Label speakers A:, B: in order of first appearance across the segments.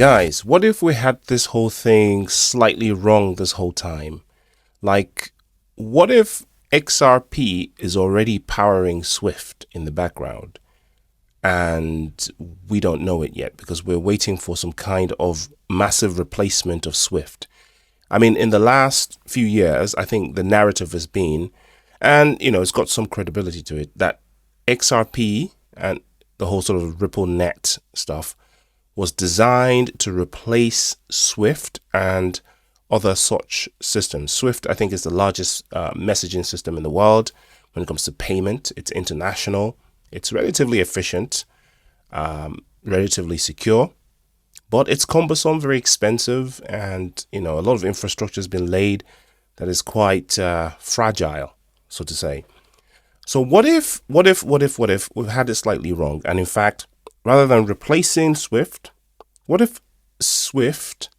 A: Guys, what if we had this whole thing slightly wrong this whole time? Like, what if XRP is already powering SWIFT in the background and we don't know it yet because we're waiting for some kind of massive replacement of SWIFT? I mean, in the last few years, I think the narrative has been, and it's got some credibility to it, that XRP and the whole sort of Ripple net stuff was designed to replace SWIFT and other such systems. SWIFT, I think, is the largest messaging system in the world when it comes to payment. It's international. It's relatively efficient, relatively secure, but it's cumbersome, very expensive, and a lot of infrastructure has been laid that is quite fragile, so to say. So what if we've had it slightly wrong? And in fact, rather than replacing SWIFT, what if SWIFT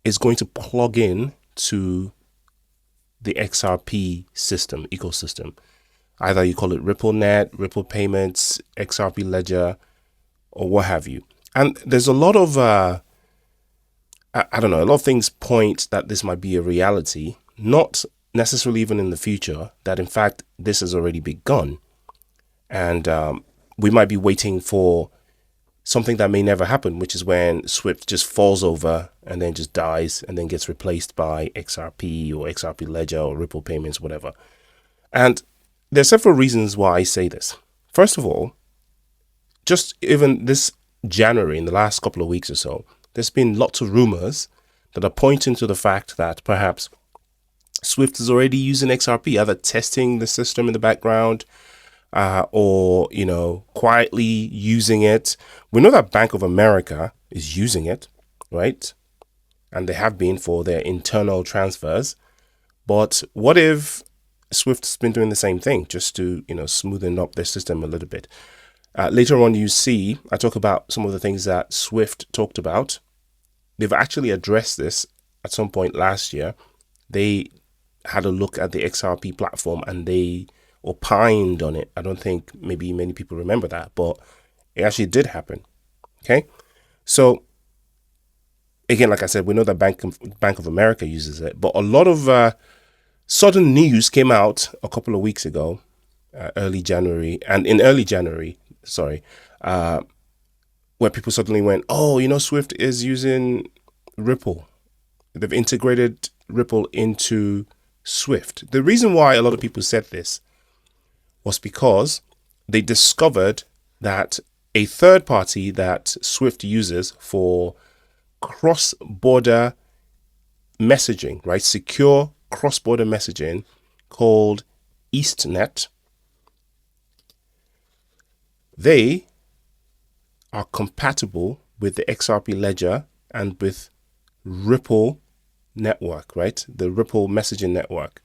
A: is going to plug in to the XRP system, ecosystem? Either you call it RippleNet, Ripple Payments, XRP Ledger, or what have you. And there's a lot of, a lot of things point that this might be a reality, not necessarily even in the future, that in fact, this has already begun. And we might be waiting for something that may never happen, which is when SWIFT just falls over and then just dies and then gets replaced by XRP or XRP Ledger or Ripple Payments, whatever. And there's several reasons why I say this. First of all, just even this January, in the last couple of weeks or so, there's been lots of rumors that are pointing to the fact that perhaps SWIFT is already using XRP, either testing the system in the background, or quietly using it. We know that Bank of America is using it, right? And they have been for their internal transfers. But what if SWIFT's been doing the same thing, just to smoothen up their system a little bit? Later on, you see, I talk about some of the things that SWIFT talked about. They've actually addressed this at some point last year. They had a look at the XRP platform and they opined on it. I don't think maybe many people remember that, but it actually did happen. Okay. So again, like I said, we know that Bank of America uses it, but a lot of sudden news came out a couple of weeks ago, early January, where people suddenly went, oh, SWIFT is using Ripple. They've integrated Ripple into SWIFT. The reason why a lot of people said this was because they discovered that a third party that SWIFT uses for cross-border messaging, right? Secure cross-border messaging, called EastNets. They are compatible with the XRP Ledger and with Ripple network, right? The Ripple messaging network.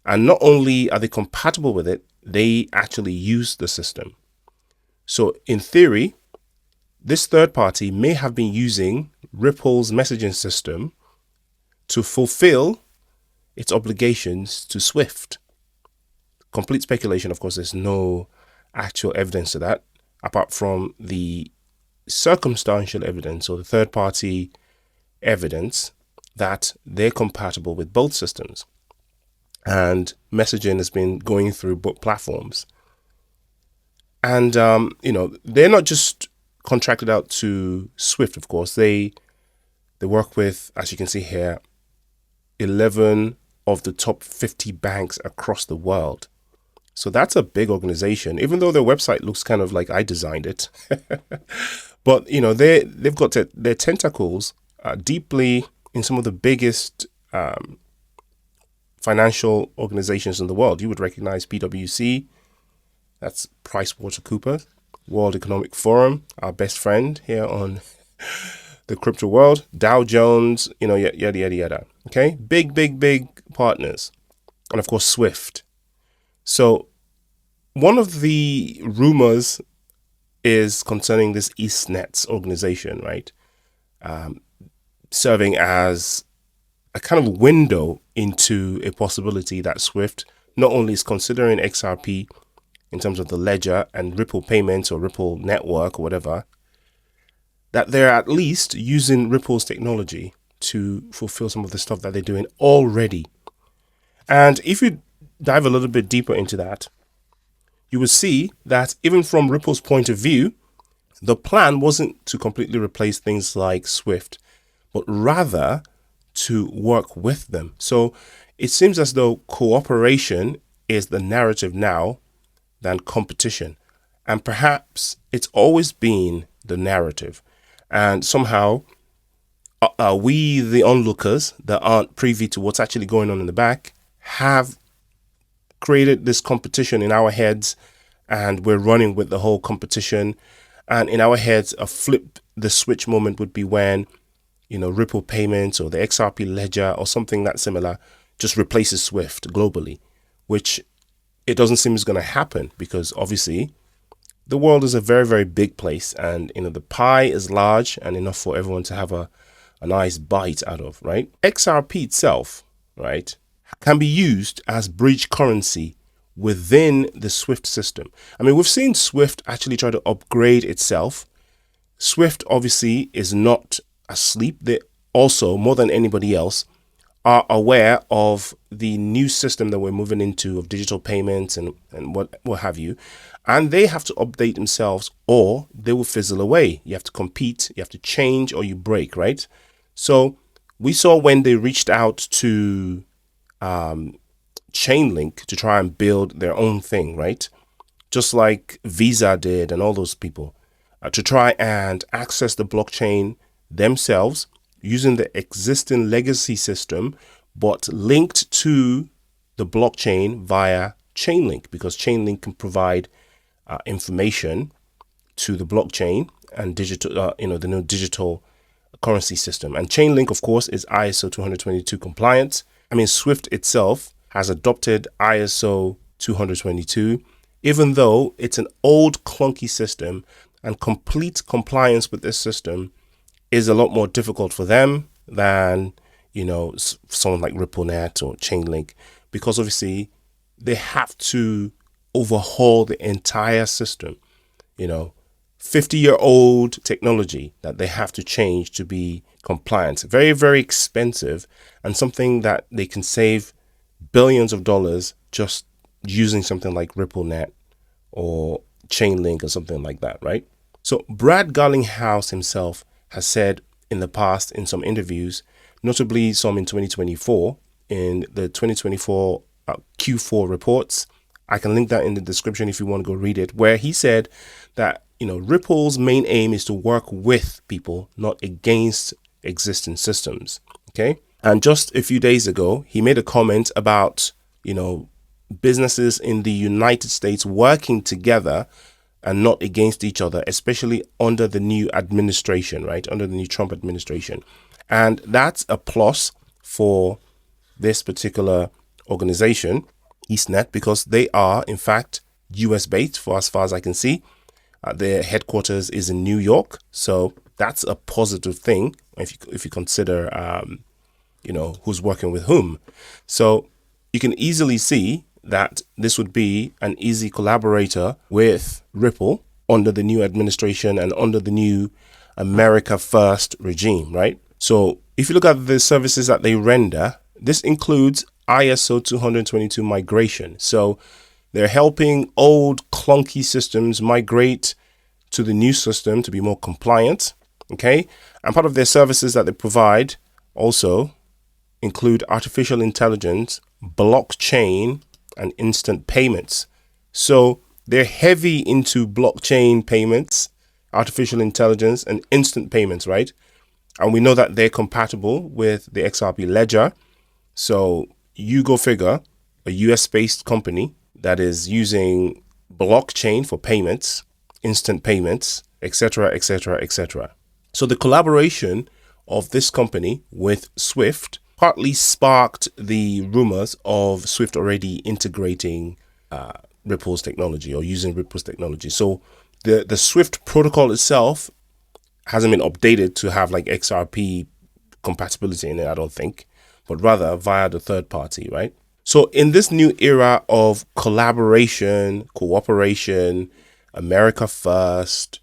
A: And not only are they compatible with it, they actually use the system. So in theory, this third party may have been using Ripple's messaging system to fulfill its obligations to SWIFT. Complete speculation, of course, there's no actual evidence to that, apart from the circumstantial evidence or the third party evidence that they're compatible with both systems. And messaging has been going through both platforms. And, they're not just contracted out to SWIFT, of course. They work with, as you can see here, 11 of the top 50 banks across the world. So that's a big organization, even though their website looks kind of like I designed it. But, they've got their tentacles deeply in some of the biggest financial organizations in the world. You would recognize PwC, that's PricewaterhouseCoopers, World Economic Forum, our best friend here on the crypto world, Dow Jones, yada, yada, yada. Okay, big partners. And of course, SWIFT. So one of the rumors is concerning this EastNets organization, right? Serving as a kind of window into a possibility that SWIFT not only is considering XRP in terms of the ledger and Ripple payments or Ripple network or whatever, that they're at least using Ripple's technology to fulfill some of the stuff that they're doing already. And if you dive a little bit deeper into that, you will see that even from Ripple's point of view, the plan wasn't to completely replace things like Swift, but rather to work with them. So it seems as though cooperation is the narrative now than competition. And perhaps it's always been the narrative. And somehow we, the onlookers that aren't privy to what's actually going on in the back, have created this competition in our heads, and we're running with the whole competition. And in our heads, a flip the switch moment would be when, Ripple payments or the XRP Ledger or something that similar just replaces Swift globally, which it doesn't seem is going to happen, because obviously the world is a very, very big place, and the pie is large and enough for everyone to have a nice bite out of, right? XRP itself, right, can be used as bridge currency within the Swift system. I mean, we've seen Swift actually try to upgrade itself. Swift obviously is not asleep. They also, more than anybody else, are aware of the new system that we're moving into of digital payments and what have you. And they have to update themselves or they will fizzle away. You have to compete, you have to change, or you break, right? So we saw when they reached out to Chainlink to try and build their own thing, right? Just like Visa did and all those people, to try and access the blockchain themselves using the existing legacy system, but linked to the blockchain via Chainlink, because Chainlink can provide information to the blockchain and digital, the new digital currency system. And Chainlink, of course, is ISO 222 compliant. I mean, Swift itself has adopted ISO 222, even though it's an old clunky system, and complete compliance with this system is a lot more difficult for them than, someone like RippleNet or Chainlink, because obviously they have to overhaul the entire system, 50-year-old technology that they have to change to be compliant. Very, very expensive, and something that they can save billions of dollars just using something like RippleNet or Chainlink or something like that, right? So Brad Garlinghouse himself has said in the past in some interviews, notably some in 2024, in the 2024 Q4 reports. I can link that in the description if you want to go read it, where he said that, Ripple's main aim is to work with people, not against existing systems. Okay. And just a few days ago, he made a comment about, businesses in the United States working together and not against each other, especially under the new administration, right? Under the new Trump administration. And that's a plus for this particular organization, EastNet, because they are, in fact, US based for as far as I can see. Their headquarters is in New York. So that's a positive thing if you consider, who's working with whom. So you can easily see that this would be an easy collaborator with Ripple under the new administration and under the new America First regime, right? So if you look at the services that they render, this includes ISO 222 migration. So they're helping old clunky systems migrate to the new system to be more compliant. Okay. And part of their services that they provide also include artificial intelligence, blockchain, and instant payments. So they're heavy into blockchain payments, artificial intelligence, and instant payments, right? And we know that they're compatible with the XRP Ledger. So you go figure, a US-based company that is using blockchain for payments, instant payments, etc., etc., etc. So the collaboration of this company with Swift partly sparked the rumors of Swift already integrating Ripple's technology or using Ripple's technology. So the Swift protocol itself hasn't been updated to have like XRP compatibility in it, I don't think, but rather via the third party, right? So in this new era of collaboration, cooperation, America First,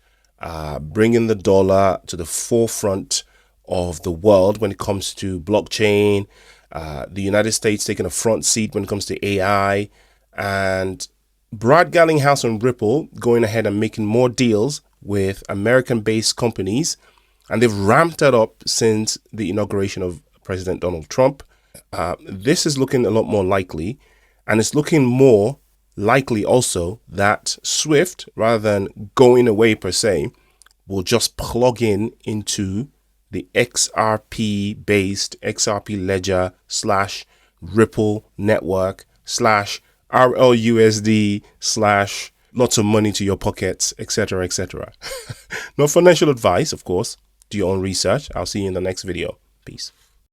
A: bringing the dollar to the forefront of the world when it comes to blockchain. The United States taking a front seat when it comes to AI, and Brad Garlinghouse and Ripple going ahead and making more deals with American-based companies, and they've ramped that up since the inauguration of President Donald Trump. This is looking a lot more likely, and it's looking more likely also that SWIFT, rather than going away per se, will just plug into the XRP-based XRP Ledger / Ripple network / RLUSD / lots of money to your pockets, etc., etc. No financial advice, of course. Do your own research. I'll see you in the next video. Peace.